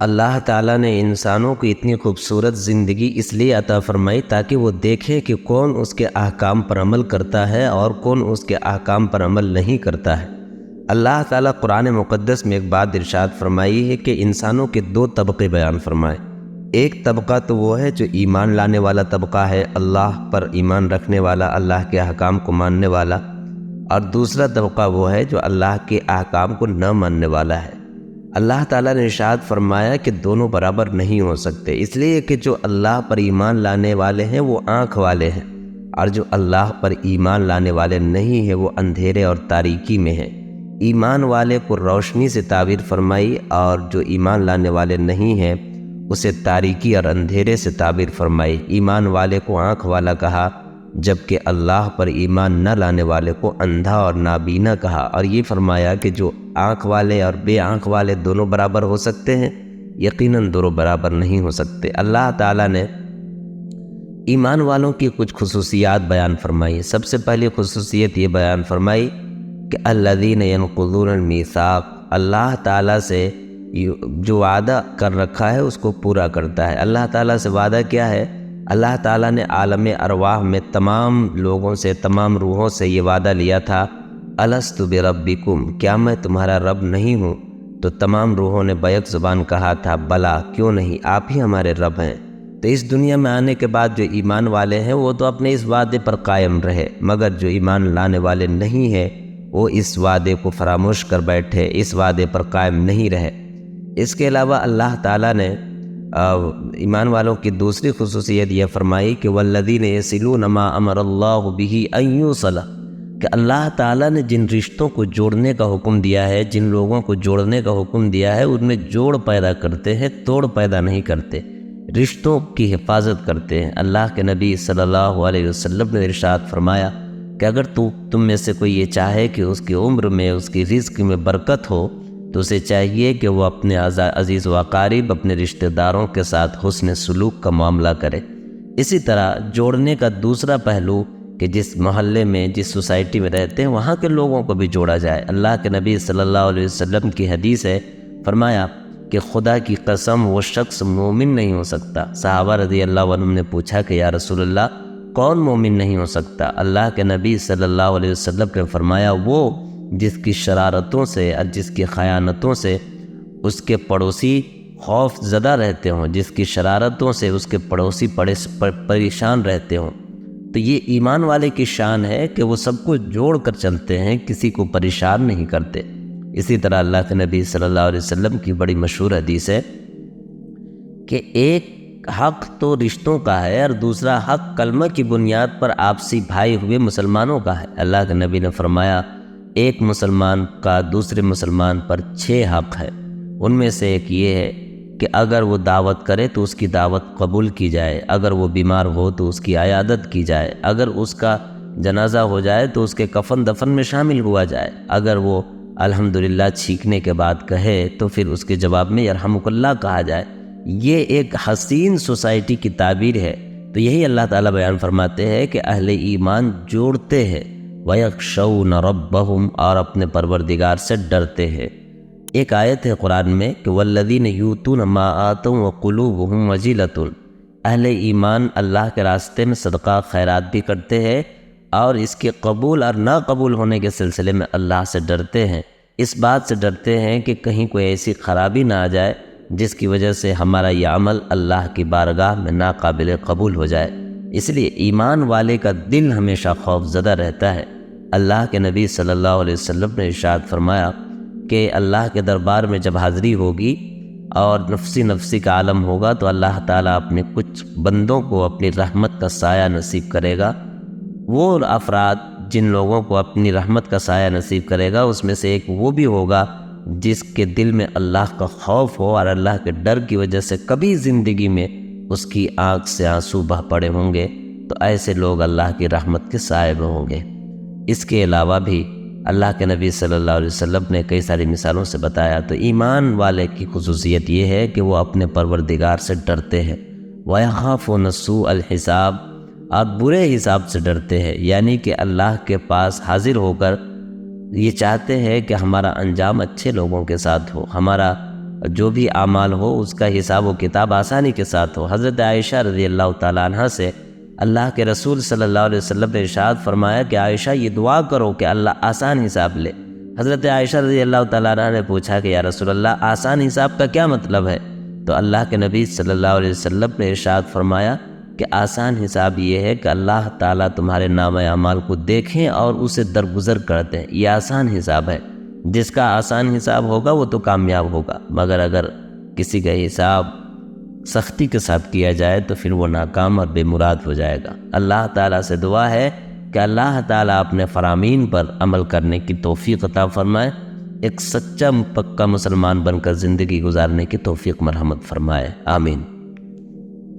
اللہ تعالیٰ نے انسانوں کو اتنی خوبصورت زندگی اس لیے عطا فرمائی تاکہ وہ دیکھیں کہ کون اس کے احکام پر عمل کرتا ہے اور کون اس کے احکام پر عمل نہیں کرتا ہے۔ اللہ تعالیٰ قرآن مقدس میں ایک بات ارشاد فرمائی ہے کہ انسانوں کے دو طبقے بیان فرمائے۔ ایک طبقہ تو وہ ہے جو ایمان لانے والا طبقہ ہے، اللہ پر ایمان رکھنے والا، اللہ کے احکام کو ماننے والا، اور دوسرا طبقہ وہ ہے جو اللہ کے احکام کو نہ ماننے والا ہے۔ اللہ تعالیٰ نے ارشاد فرمایا کہ دونوں برابر نہیں ہو سکتے، اس لیے کہ جو اللہ پر ایمان لانے والے ہیں وہ آنکھ والے ہیں، اور جو اللہ پر ایمان لانے والے نہیں ہیں وہ اندھیرے اور تاریکی میں ہیں۔ ایمان والے کو روشنی سے تعبیر فرمائی اور جو ایمان لانے والے نہیں ہیں اسے تاریکی اور اندھیرے سے تعبیر فرمائی۔ ایمان والے کو آنکھ والا کہا، جبکہ اللہ پر ایمان نہ لانے والے کو اندھا اور نابینا کہا، اور یہ فرمایا کہ جو آنکھ والے اور بے آنکھ والے دونوں برابر ہو سکتے ہیں؟ یقیناً دونوں برابر نہیں ہو سکتے۔ اللہ تعالیٰ نے ایمان والوں کی کچھ خصوصیات بیان فرمائی۔ سب سے پہلی خصوصیت یہ بیان فرمائی کہ الذین ینقضون المیثاق، اللہ تعالیٰ سے جو وعدہ کر رکھا ہے اس کو پورا کرتا ہے۔ اللہ تعالیٰ سے وعدہ کیا ہے؟ اللہ تعالیٰ نے عالم ارواح میں تمام لوگوں سے، تمام روحوں سے یہ وعدہ لیا تھا، الست بربکم، کیا میں تمہارا رب نہیں ہوں؟ تو تمام روحوں نے بیک زبان کہا تھا، بلا، کیوں نہیں، آپ ہی ہمارے رب ہیں۔ تو اس دنیا میں آنے کے بعد جو ایمان والے ہیں وہ تو اپنے اس وعدے پر قائم رہے، مگر جو ایمان لانے والے نہیں ہیں وہ اس وعدے کو فراموش کر بیٹھے، اس وعدے پر قائم نہیں رہے۔ اس کے علاوہ اللہ تعالیٰ نے ایمان والوں کی دوسری خصوصیت یہ فرمائی کہ والذین یصلون ما امر اللہ بہ ان یوصل، کہ اللہ تعالیٰ نے جن رشتوں کو جوڑنے کا حکم دیا ہے، جن لوگوں کو جوڑنے کا حکم دیا ہے، ان میں جوڑ پیدا کرتے ہیں، توڑ پیدا نہیں کرتے، رشتوں کی حفاظت کرتے ہیں۔ اللہ کے نبی صلی اللہ علیہ وسلم نے ارشاد فرمایا کہ اگر تم میں سے کوئی یہ چاہے کہ اس کی عمر میں، اس کی رزق میں برکت ہو، تو اسے چاہیے کہ وہ اپنے عزیز و اقارب، اپنے رشتہ داروں کے ساتھ حسن سلوک کا معاملہ کرے۔ اسی طرح جوڑنے کا دوسرا پہلو کہ جس محلے میں، جس سوسائٹی میں رہتے ہیں وہاں کے لوگوں کو بھی جوڑا جائے۔ اللہ کے نبی صلی اللہ علیہ وسلم کی حدیث ہے، فرمایا کہ خدا کی قسم وہ شخص مومن نہیں ہو سکتا۔ صحابہ رضی اللہ عنہم نے پوچھا کہ یا رسول اللہ کون مومن نہیں ہو سکتا؟ اللہ کے نبی صلی اللہ علیہ وسلم نے فرمایا وہ جس کی شرارتوں سے اور جس کی خیانتوں سے اس کے پڑوسی خوف زدہ رہتے ہوں، جس کی شرارتوں سے اس کے پڑوسی پریشان رہتے ہوں۔ تو یہ ایمان والے کی شان ہے کہ وہ سب کو جوڑ کر چلتے ہیں، کسی کو پریشان نہیں کرتے۔ اسی طرح اللہ کے نبی صلی اللہ علیہ وسلم کی بڑی مشہور حدیث ہے کہ ایک حق تو رشتوں کا ہے اور دوسرا حق کلمہ کی بنیاد پر آپسی بھائی ہوئے مسلمانوں کا ہے۔ اللہ کے نبی نے فرمایا ایک مسلمان کا دوسرے مسلمان پر 6 حق ہے، ان میں سے ایک یہ ہے کہ اگر وہ دعوت کرے تو اس کی دعوت قبول کی جائے، اگر وہ بیمار ہو تو اس کی عیادت کی جائے، اگر اس کا جنازہ ہو جائے تو اس کے کفن دفن میں شامل ہوا جائے، اگر وہ الحمدللہ چھینکنے کے بعد کہے تو پھر اس کے جواب میں یرحمک اللہ کہا جائے۔ یہ ایک حسین سوسائٹی کی تعبیر ہے۔ تو یہی اللہ تعالیٰ بیان فرماتے ہیں کہ اہل ایمان جوڑتے ہیں، وَيَخْشَوْنَ رَبَّهُمْ، اور اپنے پروردگار سے ڈرتے ہیں۔ ایک آیت ہے قرآن میں کہ وَالَّذِينَ يُؤْتُونَ مَا آتَوْا وَقُلُوبُهُمْ وَجِلَةٌ، اہل ایمان اللہ کے راستے میں صدقہ خیرات بھی کرتے ہیں اور اس کے قبول اور نہ قبول ہونے کے سلسلے میں اللہ سے ڈرتے ہیں۔ اس بات سے ڈرتے ہیں کہ کہیں کوئی ایسی خرابی نہ آ جائے جس کی وجہ سے ہمارا یہ عمل اللہ کی بارگاہ میں ناقابل قبول ہو جائے۔ اس لیے ایمان والے کا دل ہمیشہ خوف زدہ رہتا ہے۔ اللہ کے نبی صلی اللہ علیہ وسلم نے ارشاد فرمایا کہ اللہ کے دربار میں جب حاضری ہوگی اور نفسی کا عالم ہوگا تو اللہ تعالیٰ اپنے کچھ بندوں کو اپنی رحمت کا سایہ نصیب کرے گا۔ وہ افراد جن لوگوں کو اپنی رحمت کا سایہ نصیب کرے گا اس میں سے ایک وہ بھی ہوگا جس کے دل میں اللہ کا خوف ہو اور اللہ کے ڈر کی وجہ سے کبھی زندگی میں اس کی آنکھ سے آنسو بہہ پڑے ہوں گے، تو ایسے لوگ اللہ کی رحمت کے صاحب ہوں گے۔ اس کے علاوہ بھی اللہ کے نبی صلی اللہ علیہ وسلم نے کئی ساری مثالوں سے بتایا۔ تو ایمان والے کی خصوصیت یہ ہے کہ وہ اپنے پروردگار سے ڈرتے ہیں، وَيَخَافُونَ سُوءَ الْحِسَابِ، اور برے حساب سے ڈرتے ہیں، یعنی کہ اللہ کے پاس حاضر ہو کر یہ چاہتے ہیں کہ ہمارا انجام اچھے لوگوں کے ساتھ ہو، ہمارا جو بھی اعمال ہو اس کا حساب و کتاب آسانی کے ساتھ ہو۔ حضرت عائشہ رضی اللہ تعالیٰ عنہ سے اللہ کے رسول صلی اللہ علیہ وسلم نے ارشاد فرمایا کہ عائشہ یہ دعا کرو کہ اللہ آسان حساب لے۔ حضرت عائشہ رضی اللہ تعالیٰ عنہ نے پوچھا کہ یا رسول اللہ آسان حساب کا کیا مطلب ہے؟ تو اللہ کے نبی صلی اللہ علیہ وسلم نے ارشاد فرمایا کہ آسان حساب یہ ہے کہ اللہ تعالیٰ تمہارے نامہ اعمال کو دیکھیں اور اسے درگزر کر دیں، یہ آسان حساب ہے۔ جس کا آسان حساب ہوگا وہ تو کامیاب ہوگا، مگر اگر کسی کا حساب سختی کے ساتھ کیا جائے تو پھر وہ ناکام اور بے مراد ہو جائے گا۔ اللہ تعالیٰ سے دعا ہے کہ اللہ تعالیٰ اپنے فرامین پر عمل کرنے کی توفیق عطا فرمائے، ایک سچا پکا مسلمان بن کر زندگی گزارنے کی توفیق مرحمت فرمائے، آمین۔